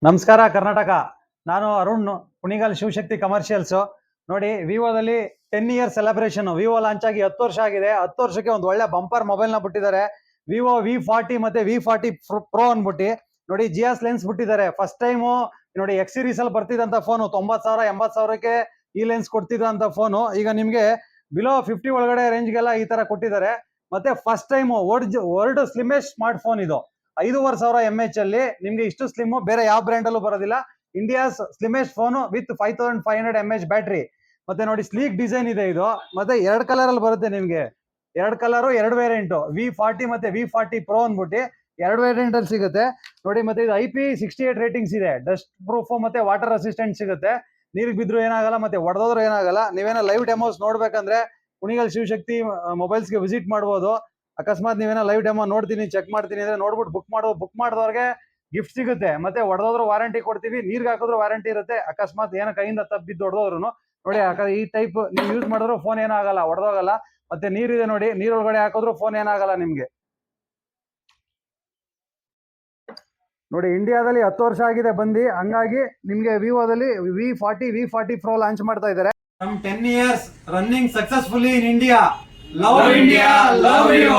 ನಮಸ್ಕಾರ ಕರ್ನಾಟಕ. ನಾನು ಅರುಣ್, ಕುಣಿಗಲ್ ಶಿವಶಕ್ತಿ ಕಮರ್ಷಿಯಲ್ಸ್. ನೋಡಿ, ವಿವೋದಲ್ಲಿ 10 ಇಯರ್ ಸೆಲೆಬ್ರೇಷನ್. ವಿವೋ ಲಾಂಚ್ ಆಗಿ 10 ವರ್ಷ ಆಗಿದೆ. 10 ವರ್ಷಕ್ಕೆ ಒಂದು ಒಳ್ಳೆ ಬಂಪರ್ ಮೊಬೈಲ್ ನ ಬಿಟ್ಟಿದ್ದಾರೆ. ವಿವೋ V40 ಮತ್ತೆ V40 Pro ಅನ್ಬಿಟ್ಟು ನೋಡಿ, ಜಿಯಾಸ್ ಲೆನ್ಸ್ ಬಿಟ್ಟಿದ್ದಾರೆ. ಫಸ್ಟ್ ಟೈಮ್ ನೋಡಿ, ಎಕ್ಸ್ ಸೀರೀಸ್ ಅಲ್ಲಿ ಬರ್ತಿದಂತ ಫೋನು 90,000 80,000ಕ್ಕೆ ಈ ಲೆನ್ಸ್ ಕೊಡ್ತಿದ್ದಂತ ಫೋನು ಈಗ ನಿಮ್ಗೆ ಬಿಲೋ 50 ಒಳಗಡೆ ರೇಂಜ್ಗೆಲ್ಲ ಈ ತರ ಕೊಟ್ಟಿದ್ದಾರೆ. ಮತ್ತೆ first time world slimmest smart phone ಇದು. 5,500 mAh ಅಲ್ಲಿ ನಿಮ್ಗೆ ಇಷ್ಟು ಸ್ಲಿಮ್ ಬೇರೆ ಯಾವ ಬ್ರ್ಯಾಂಡ್ ಅಲ್ಲೂ ಬರೋದಿಲ್ಲ. India's slimmest phone with 5500 mAh battery. ಮತ್ತೆ ನೋಡಿ, ಸ್ಲೀಕ್ ಡಿಸೈನ್ ಇದೆ ಇದು. ಮತ್ತೆ 2 ಕಲರ್ ಅಲ್ಲಿ ಬರುತ್ತೆ ನಿಮ್ಗೆ. 2 ಕಲರ್ 2 ವೇರಿಯಂಟ್, V40 ಮತ್ತೆ V40 Pro ಅನ್ಬಿಟ್ಟು 2 ವೇರಿಯಂಟ್ ಅಲ್ಲಿ ಸಿಗುತ್ತೆ ನೋಡಿ. ಮತ್ತೆ ಇದು IP68 ರೇಟಿಂಗ್ಸ್ ಇದೆ. ಡಸ್ಟ್ ಪ್ರೂಫ್ ಮತ್ತೆ ವಾಟರ್ ಅಸಿಸ್ಟೆಂಟ್ ಸಿಗುತ್ತೆ. ನೀರಿಗೆ ಬಿದ್ರು ಏನಾಗಲ್ಲ, ಮತ್ತೆ ಒಡೆದೋದ್ರು ಏನಾಗಲ್ಲ. ನೀವೇನೋ ಲೈವ್ ಡೆಮೋಸ್ ನೋಡ್ಬೇಕಂದ್ರೆ ಕುಣಿಗಲ್ ಶಿವಶಕ್ತಿ ಮೊಬೈಲ್ಸ್ಗೆ ವಿಸಿಟ್ ಮಾಡ್ಬೋದು. ಅಕಸ್ಮಾತ್ ನೀವೇನೋ ಲೈವ್ ಡೆಮೋ ನೋಡ್ತೀನಿ, ಚೆಕ್ ಮಾಡ್ತೀನಿ ಅಂದ್ರೆ ನೋಡ್ಬಿಟ್ಟು ಬುಕ್ ಮಾಡಿದವ್ರಿಗೆ ಗಿಫ್ಟ್ ಸಿಗುತ್ತೆ. ಮತ್ತೆ ಒಡೆದೋದ್ರು ವಾರಂಟಿ ಕೊಡ್ತೀವಿ, ನೀರ್ಗೆ ಹಾಕಿದ್ರು ವಾರಂಟಿ ಇರುತ್ತೆ. ಅಕಸ್ಮಾತ್ ಏನೋ ಕೈಯಿಂದ ತಪ್ಪಿದ್ದು ಹೊಡೆದೋದ್ರು ನೋಡಿ, ಈ ಟೈಪ್ ನೀವು ಯೂಸ್ ಮಾಡಿದ್ರು ಫೋನ್ ಏನಾಗಲ್ಲ, ಒಡೆದೋಗಲ್ಲ. ಮತ್ತೆ ನೀರಿದೆ ನೋಡಿ, ನೀರೊಳಗಡೆ ಹಾಕಿದ್ರು ಫೋನ್ ಏನಾಗಲ್ಲ ನಿಮ್ಗೆ. ನೋಡಿ, ಇಂಡಿಯಾದಲ್ಲಿ 10 ವರ್ಷ ಆಗಿದೆ ಬಂದು, ಹಂಗಾಗಿ ನಿಮ್ಗೆ ವಿವೋದಲ್ಲಿ V40 Pro ಲಾಂಚ್ ಮಾಡ್ತಾ ಇದ್ದಾರೆ. 10 years running successfully in India. Love India, love you.